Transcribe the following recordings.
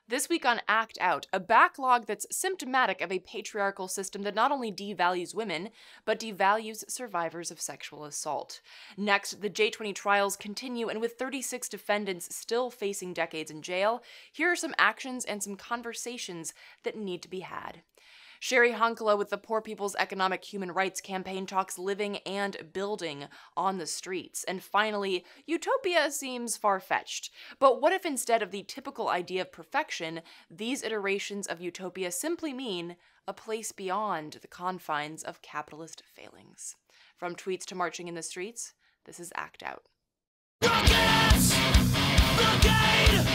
This week on Act Out, a backlog that's symptomatic of a patriarchal system that not only devalues women, but devalues survivors of sexual assault. Next, the J20 trials continue, and with 36 defendants still facing decades in jail, here are some actions and some conversations that need to be had. Cheri Honkala with the Poor People's Economic Human Rights Campaign talks living and building on the streets. And finally, Utopia seems far-fetched. But what if instead of the typical idea of perfection, these iterations of Utopia simply mean a place beyond the confines of capitalist failings? From tweets to marching in the streets, this is Act Out. Rockets! Blockade!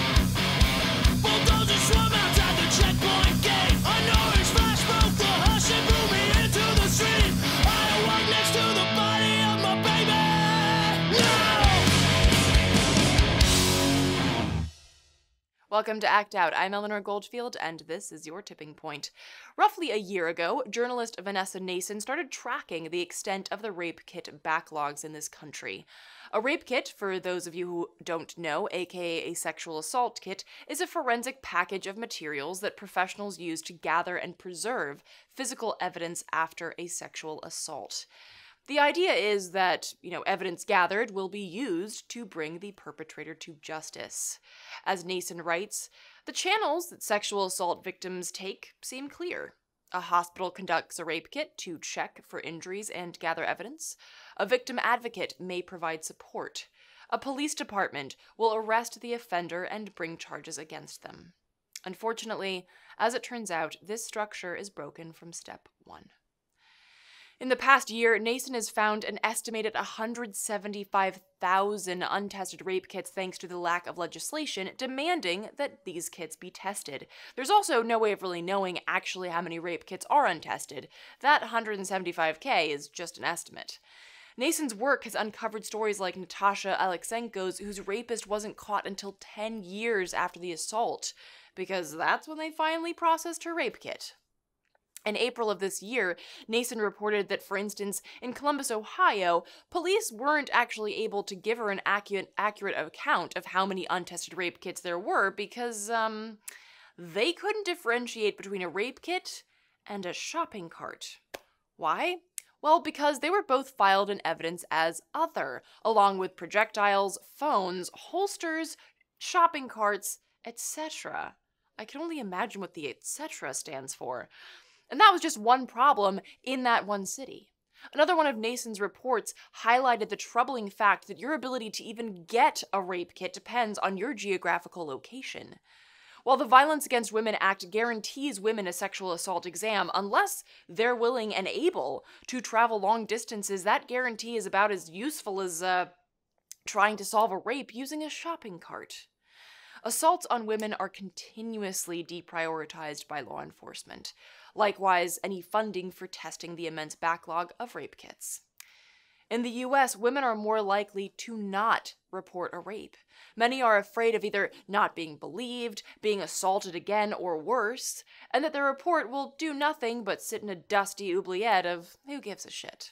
Bulldozers swarm outside the checkpoint gate. An orange flash broke the hush and blew me into the street. I awoke next to the body of my baby. No! Welcome to Act Out. I'm Eleanor Goldfield, and this is your tipping point. Roughly a year ago, journalist Vanessa Nason started tracking the extent of the rape kit backlogs in this country. A rape kit, for those of you who don't know, aka a sexual assault kit, is a forensic package of materials that professionals use to gather and preserve physical evidence after a sexual assault. The idea is that, evidence gathered will be used to bring the perpetrator to justice. As Nason writes, the channels that sexual assault victims take seem clear. A hospital conducts a rape kit to check for injuries and gather evidence. A victim advocate may provide support. A police department will arrest the offender and bring charges against them. Unfortunately, as it turns out, this structure is broken from step one. In the past year, Nason has found an estimated 175,000 untested rape kits thanks to the lack of legislation demanding that these kits be tested. There's also no way of really knowing actually how many rape kits are untested. That 175K is just an estimate. Nason's work has uncovered stories like Natasha Alexenko's, whose rapist wasn't caught until 10 years after the assault, because that's when they finally processed her rape kit. In April of this year, Nason reported that, for instance, in Columbus, Ohio, police weren't actually able to give her an accurate account of how many untested rape kits there were because, they couldn't differentiate between a rape kit and a shopping cart. Why? Well, because they were both filed in evidence as other, along with projectiles, phones, holsters, shopping carts, etc. I can only imagine what the etc. stands for. And that was just one problem in that one city. Another one of Nason's reports highlighted the troubling fact that your ability to even get a rape kit depends on your geographical location. While the Violence Against Women Act guarantees women a sexual assault exam, unless they're willing and able to travel long distances, that guarantee is about as useful as trying to solve a rape using a shopping cart. Assaults on women are continuously deprioritized by law enforcement. Likewise, any funding for testing the immense backlog of rape kits. In the US, women are more likely to not report a rape. Many are afraid of either not being believed, being assaulted again, or worse, and that their report will do nothing but sit in a dusty oubliette of who gives a shit.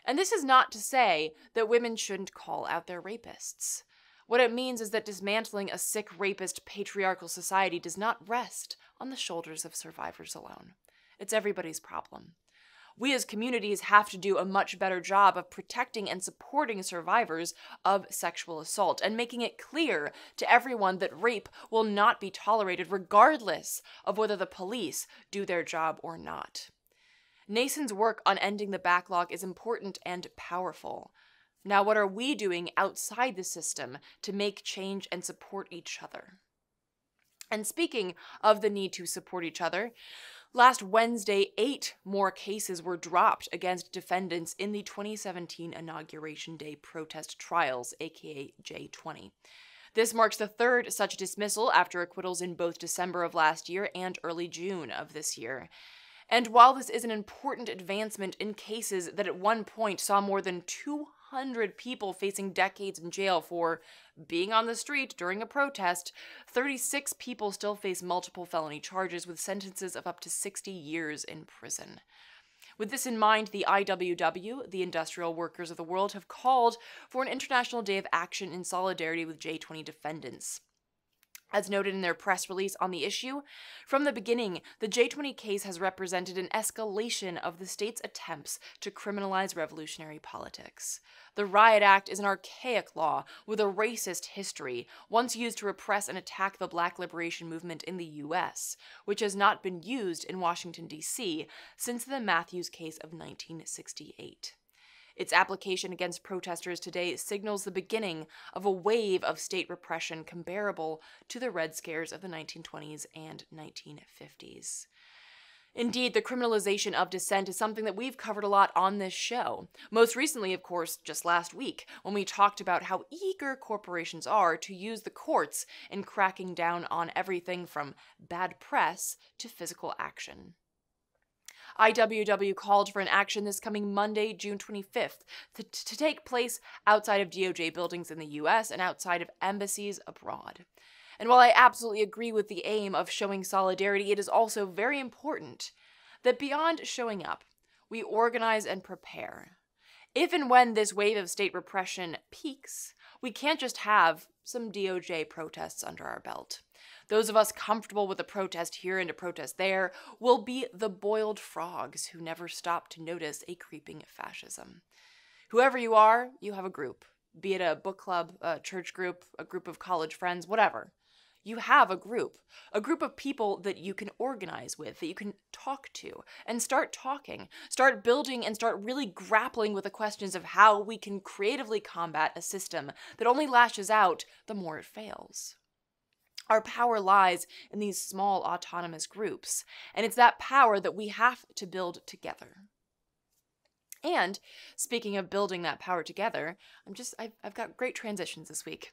And this is not to say that women shouldn't call out their rapists. What it means is that dismantling a sick, rapist, patriarchal society does not rest on the shoulders of survivors alone. It's everybody's problem. We as communities have to do a much better job of protecting and supporting survivors of sexual assault and making it clear to everyone that rape will not be tolerated regardless of whether the police do their job or not. Nason's work on ending the backlog is important and powerful. Now, what are we doing outside the system to make change and support each other? And speaking of the need to support each other, last Wednesday, 8 more cases were dropped against defendants in the 2017 Inauguration Day protest trials, aka J20. This marks the third such dismissal after acquittals in both December of last year and early June of this year. And while this is an important advancement in cases that at one point saw more than 200 people facing decades in jail for being on the street during a protest, 36 people still face multiple felony charges with sentences of up to 60 years in prison. With this in mind, the IWW, the Industrial Workers of the World, have called for an International Day of Action in solidarity with J20 defendants. As noted in their press release on the issue, from the beginning, the J20 case has represented an escalation of the state's attempts to criminalize revolutionary politics. The Riot Act is an archaic law with a racist history, once used to repress and attack the Black liberation movement in the U.S., which has not been used in Washington, D.C. since the Matthews case of 1968. Its application against protesters today signals the beginning of a wave of state repression comparable to the Red Scares of the 1920s and 1950s. Indeed, the criminalization of dissent is something that we've covered a lot on this show. Most recently, of course, just last week, when we talked about how eager corporations are to use the courts in cracking down on everything from bad press to physical action. IWW called for an action this coming Monday, June 25th, to take place outside of DOJ buildings in the US and outside of embassies abroad. And while I absolutely agree with the aim of showing solidarity, it is also very important that beyond showing up, we organize and prepare. If and when this wave of state repression peaks, we can't just have some DOJ protests under our belt. Those of us comfortable with a protest here and a protest there will be the boiled frogs who never stop to notice a creeping fascism. Whoever you are, you have a group. Be it a book club, a church group, a group of college friends, whatever. You have a group of people that you can organize with, that you can talk to, and start talking, start building, and start really grappling with the questions of how we can creatively combat a system that only lashes out the more it fails. Our power lies in these small autonomous groups, and it's that power that we have to build together. And speaking of building that power together, I've got great transitions this week.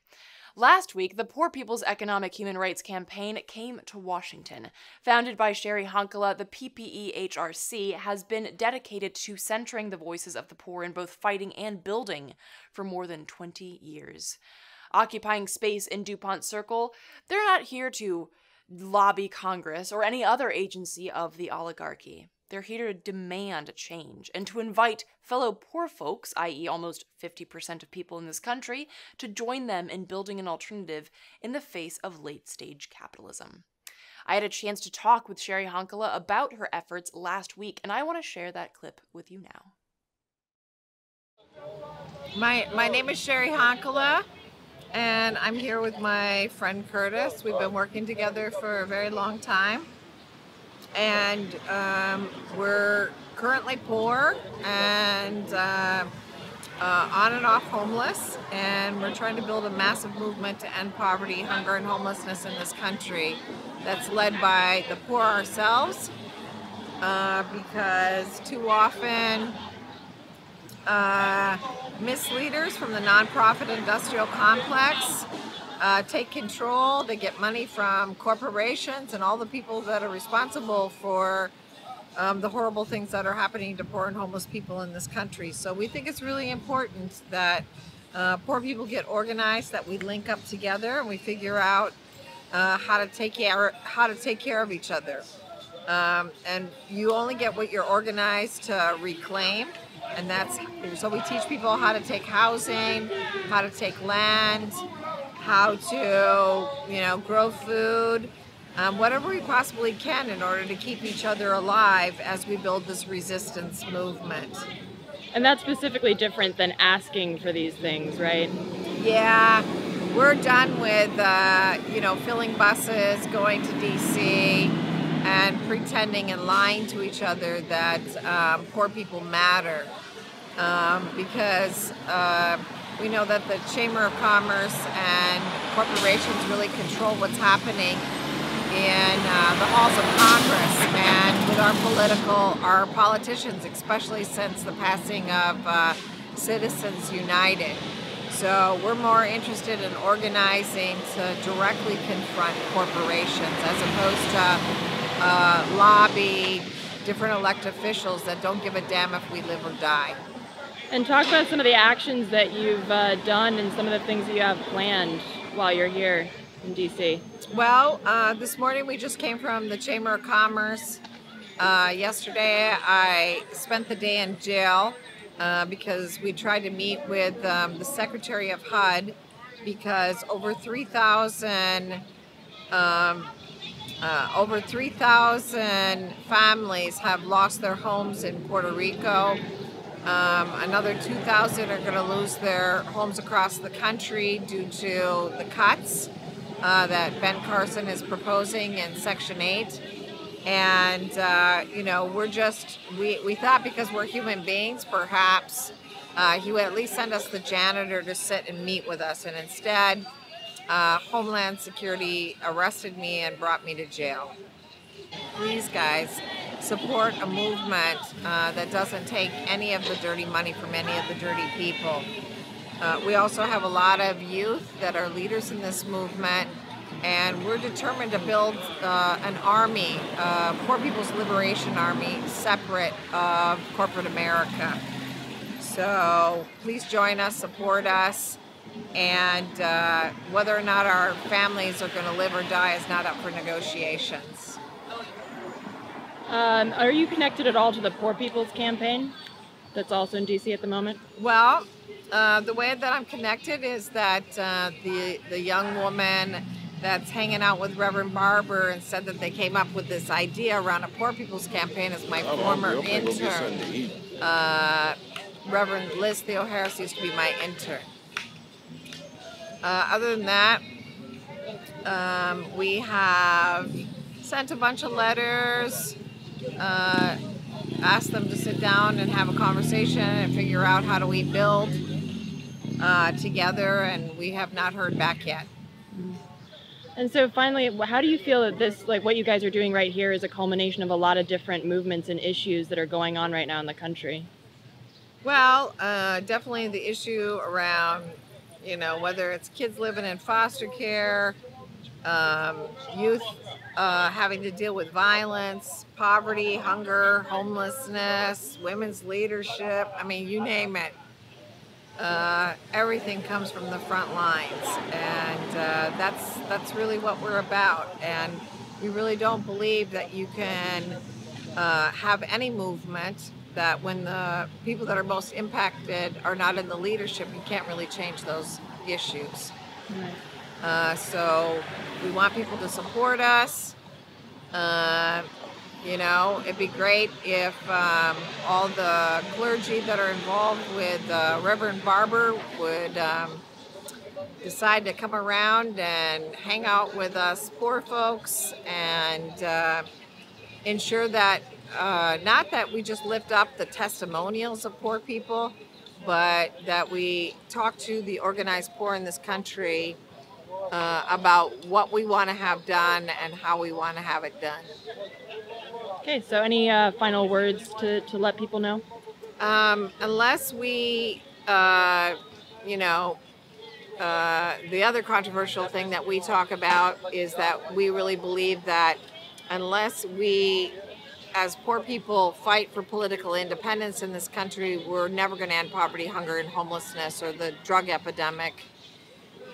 Last week, the Poor People's Economic Human Rights Campaign came to Washington. Founded by Cheri Honkala, the PPEHRC has been dedicated to centering the voices of the poor in both fighting and building for more than 20 years. Occupying space in DuPont Circle, they're not here to lobby Congress or any other agency of the oligarchy. They're here to demand change and to invite fellow poor folks, i.e. almost 50% of people in this country, to join them in building an alternative in the face of late-stage capitalism. I had a chance to talk with Cheri Honkala about her efforts last week, and I want to share that clip with you now. My name is Cheri Honkala, and I'm here with my friend Curtis. We've been working together for a very long time, and we're currently poor and on and off homeless, and we're trying to build a massive movement to end poverty, hunger, and homelessness in this country that's led by the poor ourselves, because too often misleaders from the nonprofit industrial complex take control. They get money from corporations and all the people that are responsible for the horrible things that are happening to poor and homeless people in this country. So we think it's really important that poor people get organized, that we link up together and we figure out how to take care of each other. And you only get what you're organized to reclaim. And so we teach people how to take housing, how to take land, how to, grow food, whatever we possibly can in order to keep each other alive as we build this resistance movement. And that's specifically different than asking for these things, right? Yeah, we're done with, filling buses, going to DC, and pretending and lying to each other that poor people matter. Because we know that the Chamber of Commerce and corporations really control what's happening in the halls of Congress and with our politicians, especially since the passing of Citizens United. So we're more interested in organizing to directly confront corporations as opposed to lobby different elected officials that don't give a damn if we live or die. And talk about some of the actions that you've done and some of the things that you have planned while you're here in DC. Well, this morning we just came from the Chamber of Commerce. Yesterday I spent the day in jail because we tried to meet with the Secretary of HUD because over 3,000 Over 3,000 families have lost their homes in Puerto Rico. Another 2,000 are going to lose their homes across the country due to the cuts that Ben Carson is proposing in Section 8. And, we thought because we're human beings, perhaps he would at least send us the janitor to sit and meet with us. And instead, Homeland Security arrested me and brought me to jail. Please, guys, support a movement that doesn't take any of the dirty money from any of the dirty people. We also have a lot of youth that are leaders in this movement, and we're determined to build an army, Poor People's Liberation Army, separate of corporate America. So please join us, support us, and whether or not our families are going to live or die is not up for negotiations. Are you connected at all to the Poor People's Campaign that's also in DC at the moment? Well, the way that I'm connected is that the young woman that's hanging out with Reverend Barber and said that they came up with this idea around a Poor People's Campaign is my former intern. Reverend Liz Theo-Harris used to be my intern. Other than that, we have sent a bunch of letters, asked them to sit down and have a conversation and figure out how do we build together, and we have not heard back yet. And so finally, how do you feel that this, like what you guys are doing right here, is a culmination of a lot of different movements and issues that are going on right now in the country? Well, definitely the issue around, whether it's kids living in foster care, youth having to deal with violence, poverty, hunger, homelessness, women's leadership, you name it. Everything comes from the front lines, and that's really what we're about. And we really don't believe that you can have any movement that when the people that are most impacted are not in the leadership, you can't really change those issues. Right. So we want people to support us. It'd be great if all the clergy that are involved with Reverend Barber would decide to come around and hang out with us poor folks and ensure that not that we just lift up the testimonials of poor people, but that we talk to the organized poor in this country about what we want to have done and how we want to have it done. Okay, so any final words to let people know? Unless we, the other controversial thing that we talk about is that we really believe that unless we, as poor people, fight for political independence in this country, we're never going to end poverty, hunger, and homelessness, or the drug epidemic,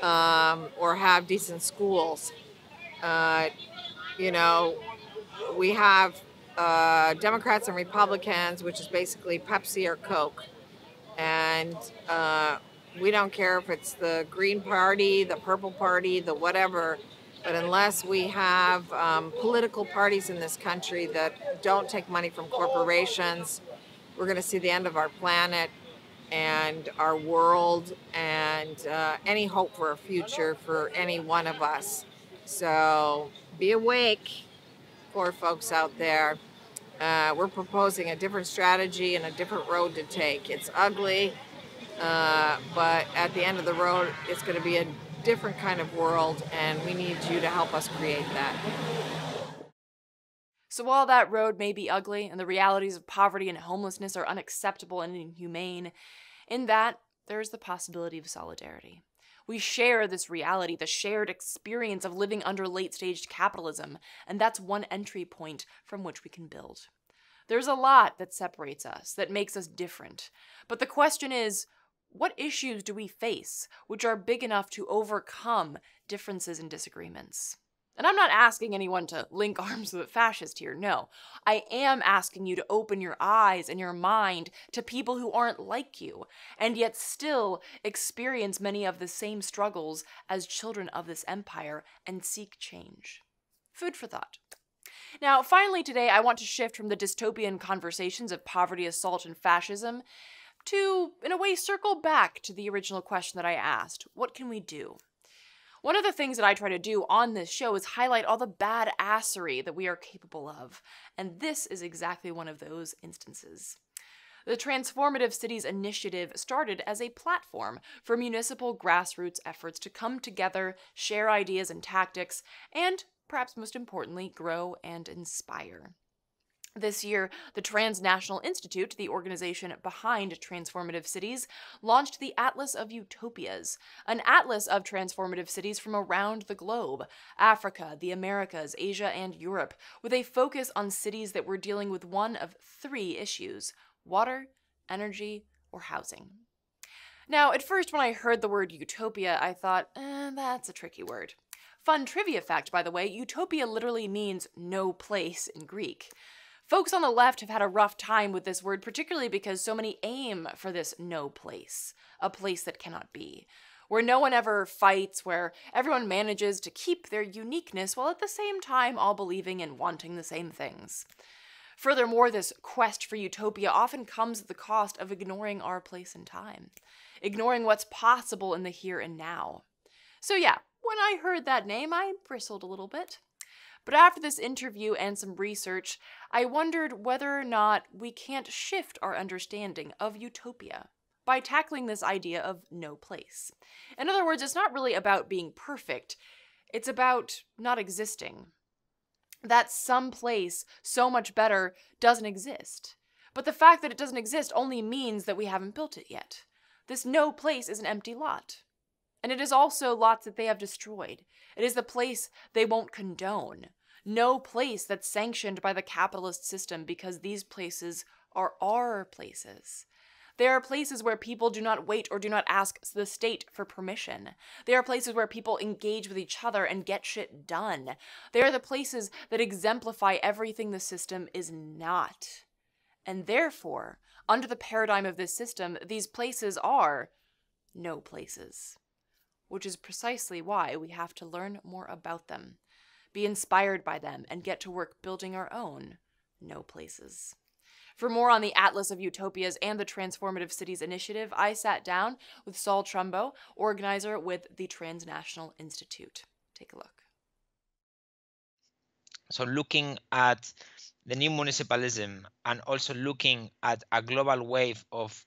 or have decent schools. We have Democrats and Republicans, which is basically Pepsi or Coke. And we don't care if it's the Green Party, the Purple Party, the whatever, but unless we have political parties in this country that don't take money from corporations, we're going to see the end of our planet and our world and any hope for a future for any one of us. So be awake, poor folks out there. We're proposing a different strategy and a different road to take. It's ugly, but at the end of the road, it's going to be a different kind of world, and we need you to help us create that. So while that road may be ugly and the realities of poverty and homelessness are unacceptable and inhumane, in that there is the possibility of solidarity. We share this reality, the shared experience of living under late-stage capitalism, and that's one entry point from which we can build. There's a lot that separates us, that makes us different. But the question is, what issues do we face which are big enough to overcome differences and disagreements? And I'm not asking anyone to link arms with a fascist here, no. I am asking you to open your eyes and your mind to people who aren't like you, and yet still experience many of the same struggles as children of this empire and seek change. Food for thought. Now, finally today, I want to shift from the dystopian conversations of poverty, assault, and fascism to, in a way, circle back to the original question that I asked. What can we do? One of the things that I try to do on this show is highlight all the badassery that we are capable of, and this is exactly one of those instances. The Transformative Cities initiative started as a platform for municipal grassroots efforts to come together, share ideas and tactics, and, perhaps most importantly, grow and inspire. This year, the Transnational Institute, the organization behind Transformative Cities, launched the Atlas of Utopias, an atlas of transformative cities from around the globe, Africa, the Americas, Asia, and Europe, with a focus on cities that were dealing with one of three issues: water, energy, or housing. Now, at first when I heard the word utopia, I thought, that's a tricky word. Fun trivia fact, by the way, utopia literally means no place in Greek. Folks on the left have had a rough time with this word, particularly because so many aim for this no place, a place that cannot be, where no one ever fights, where everyone manages to keep their uniqueness while at the same time all believing and wanting the same things. Furthermore, this quest for utopia often comes at the cost of ignoring our place in time, ignoring what's possible in the here and now. So yeah, when I heard that name, I bristled a little bit. But after this interview and some research, I wondered whether or not we can't shift our understanding of utopia by tackling this idea of no place. In other words, it's not really about being perfect, it's about not existing. That some place so much better doesn't exist. But the fact that it doesn't exist only means that we haven't built it yet. This no place is an empty lot. And it is also lots that they have destroyed. It is the place they won't condone. No place that's sanctioned by the capitalist system, because these places are our places. They are places where people do not wait or do not ask the state for permission. They are places where people engage with each other and get shit done. They are the places that exemplify everything the system is not. And therefore, under the paradigm of this system, these places are no places. Which is precisely why we have to learn more about them, be inspired by them, and get to work building our own no places. For more on the Atlas of Utopias and the Transformative Cities initiative, I sat down with Saul Trumbo, organizer with the Transnational Institute. Take a look. So looking at the new municipalism and also looking at a global wave of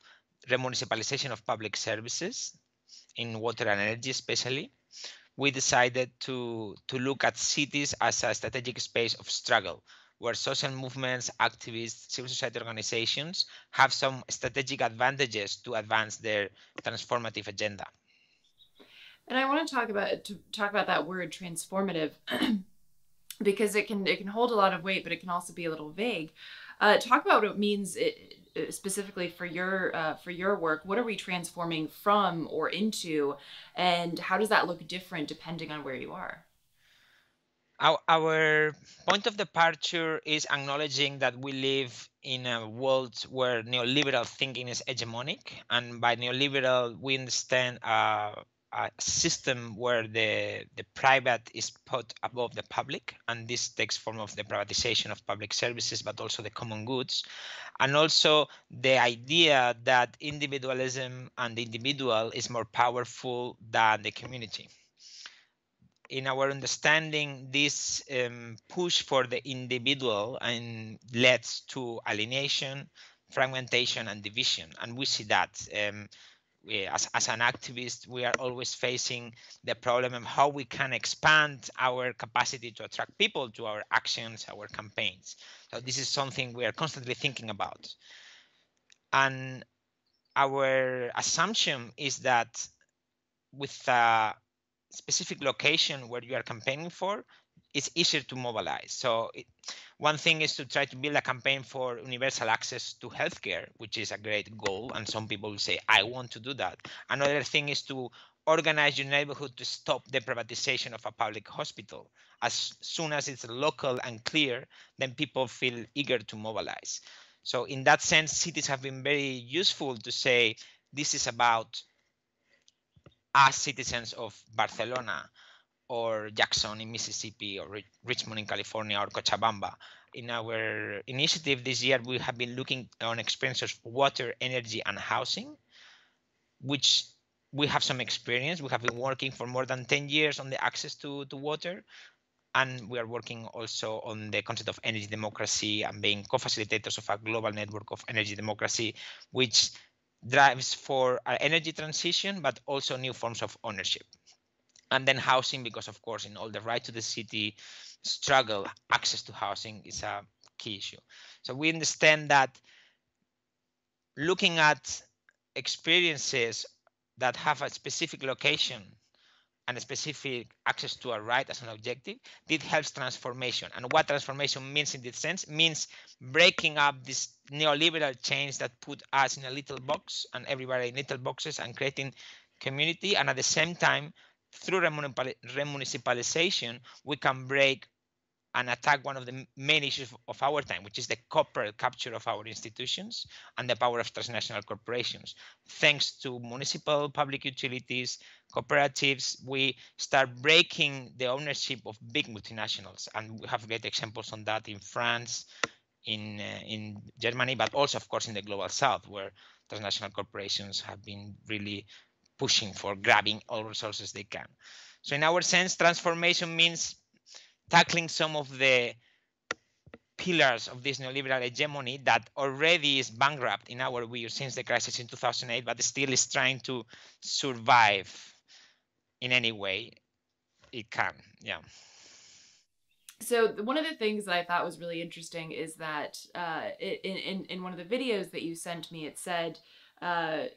remunicipalization of public services, in water and energy especially, we decided to look at cities as a strategic space of struggle, where social movements, activists, civil society organizations have some strategic advantages to advance their transformative agenda. And I want to talk about that word transformative because it can hold a lot of weight, but it can also be a little vague. Talk about what it means specifically for your work. What are we transforming from or into, and how does that look different depending on where you are? Our point of departure is acknowledging that we live in a world where neoliberal thinking is hegemonic, and by neoliberal we understand a system where the private is put above the public, and this takes form of the privatization of public services, but also the common goods, and also the idea that individualism and the individual is more powerful than the community. In our understanding, this push for the individual and leads to alienation, fragmentation, and division, and we see that. As an activist, we are always facing the problem of how we can expand our capacity to attract people to our actions, our campaigns. So this is something we are constantly thinking about. And our assumption is that with a specific location where you are campaigning for, it's easier to mobilize. So one thing is to try to build a campaign for universal access to healthcare, which is a great goal. And some people will say, I want to do that. Another thing is to organize your neighborhood to stop the privatization of a public hospital. As soon as it's local and clear, then people feel eager to mobilize. So in that sense, cities have been very useful to say this is about us citizens of Barcelona or Jackson in Mississippi or Richmond in California or Cochabamba. In our initiative this year, we have been looking on experiences of water, energy, and housing, which we have some experience. We have been working for more than 10 years on the access to water. And we are working also on the concept of energy democracy and being co-facilitators of a global network of energy democracy, which drives for an energy transition, but also new forms of ownership. And then housing, because of course, in all the right to the city struggle, access to housing is a key issue. So we understand that looking at experiences that have a specific location and a specific access to a right as an objective, this helps transformation. And what transformation means in this sense means breaking up this neoliberal chains that put us in a little box and everybody in little boxes and creating community. And at the same time, through remunicipalization, we can break and attack one of the main issues of our time, which is the corporate capture of our institutions and the power of transnational corporations. Thanks to municipal public utilities, cooperatives, we start breaking the ownership of big multinationals. And we have great examples on that in France, in Germany, but also, of course, in the global south, where transnational corporations have been really pushing for grabbing all resources they can. So in our sense, transformation means tackling some of the pillars of this neoliberal hegemony that already is bankrupt in our view since the crisis in 2008, but still is trying to survive in any way it can. Yeah. So one of the things that I thought was really interesting is that in one of the videos that you sent me, it said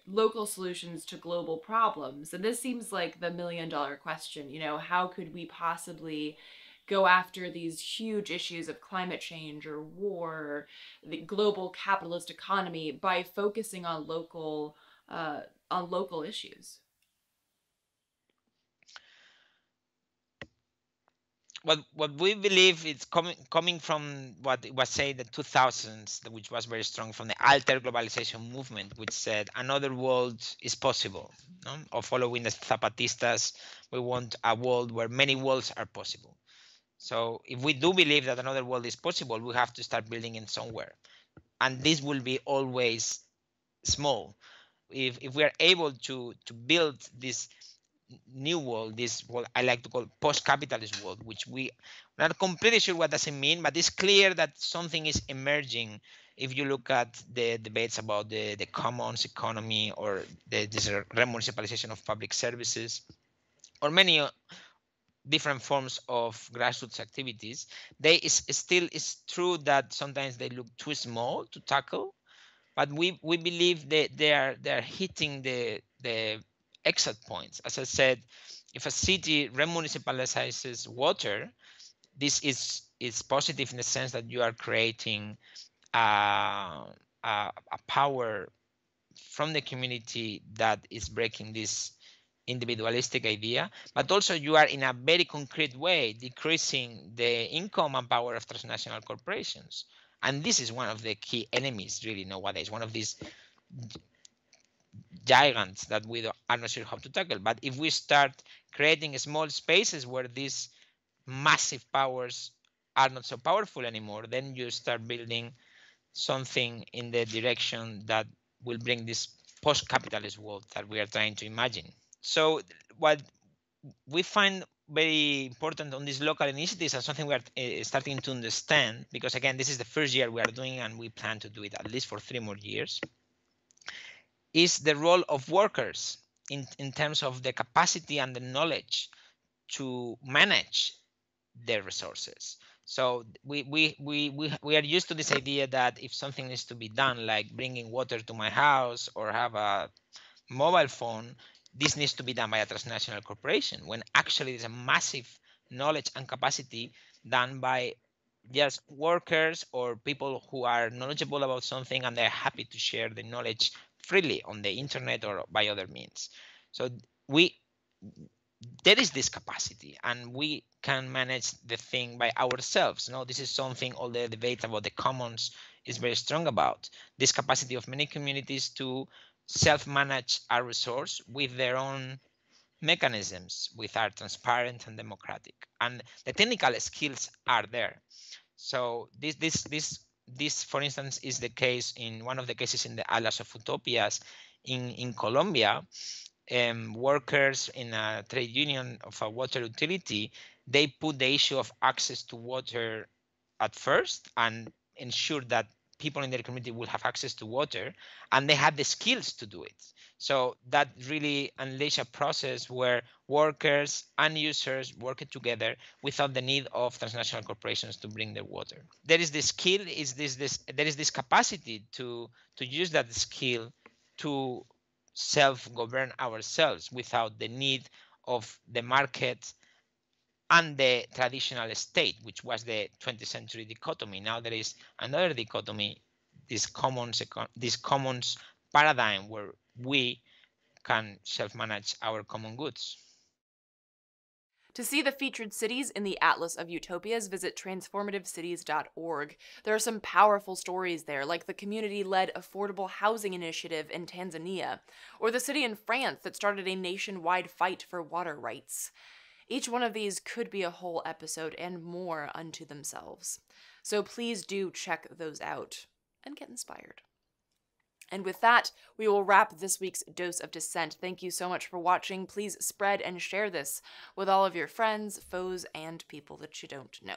local solutions to global problems. And this seems like the $1 million question. You know, how could we possibly go after these huge issues of climate change or war, or the global capitalist economy by focusing on local issues? What we believe is coming from what it was said in the 2000s, which was very strong from the alter globalization movement, which said another world is possible. No? Or following the Zapatistas, we want a world where many worlds are possible. So if we do believe that another world is possible, we have to start building it somewhere. And this will be always small. If we are able to build this new world, this what I like to call post-capitalist world, which we're not completely sure what does it mean, but it's clear that something is emerging. If you look at the debates about the commons economy or this remunicipalization of public services, or many different forms of grassroots activities, it's true that sometimes they look too small to tackle, but we believe that they are hitting the exit points. As I said, if a city remunicipalizes water, this is positive in the sense that you are creating a power from the community that is breaking this individualistic idea, but also you are in a very concrete way decreasing the income and power of transnational corporations. And this is one of the key enemies really nowadays, one of these giants that we are not sure how to tackle. But if we start creating small spaces where these massive powers are not so powerful anymore, then you start building something in the direction that will bring this post-capitalist world that we are trying to imagine. So what we find very important on these local initiatives and something we are starting to understand, because again, this is the first year we are doing and we plan to do it at least for 3 more years, is the role of workers in terms of the capacity and the knowledge to manage their resources. So we are used to this idea that if something needs to be done, like bringing water to my house or have a mobile phone, this needs to be done by a transnational corporation, when actually there's a massive knowledge and capacity done by just workers or people who are knowledgeable about something and they're happy to share the knowledge freely on the internet or by other means. So we there is this capacity, and we can manage the thing by ourselves. No, this is something all the debate about the commons is very strong about. This capacity of many communities to self-manage a resource with their own mechanisms, which are transparent and democratic, and the technical skills are there. So this, for instance, is the case in one of the cases in the Atlas of Utopias in Colombia. Workers in a trade union of a water utility, they put the issue of access to water at first and ensure that people in their community will have access to water, and they had the skills to do it. So that really unleashed a process where workers and users worked together without the need of transnational corporations to bring their water. There is this skill, there is this capacity to use that skill to self-govern ourselves without the need of the market and the traditional state, which was the 20th century dichotomy. Now there is another dichotomy, this commons paradigm where we can self-manage our common goods. To see the featured cities in the Atlas of Utopias, visit transformativecities.org. There are some powerful stories there, like the community-led affordable housing initiative in Tanzania, or the city in France that started a nationwide fight for water rights. Each one of these could be a whole episode and more unto themselves. So please do check those out and get inspired. And with that, we will wrap this week's Dose of Dissent. Thank you so much for watching. Please spread and share this with all of your friends, foes, and people that you don't know.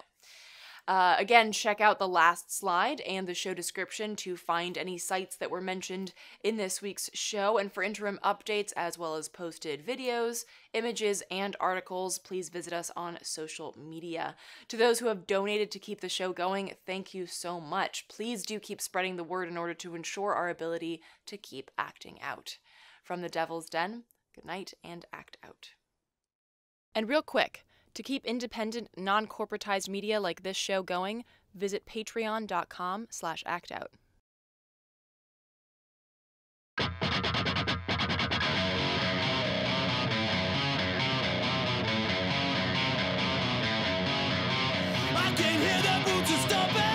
Again, check out the last slide and the show description to find any sites that were mentioned in this week's show. And for interim updates, as well as posted videos, images, and articles, please visit us on social media. To those who have donated to keep the show going, thank you so much. Please do keep spreading the word in order to ensure our ability to keep acting out. From the Devil's Den, good night and act out. And real quick, to keep independent, non-corporatized media like this show going, visit patreon.com/actout. I can hear the boots are stomping.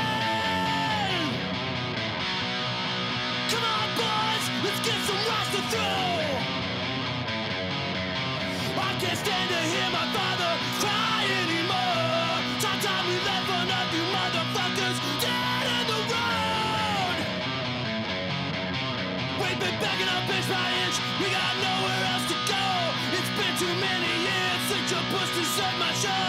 Come on, boys, let's get some roster through. I can't stand to hear my father cry anymore. Time we left one of you motherfuckers dead in the road. We've been begging up inch by inch, we got nowhere else to go. It's been too many years since you pushed to set my show.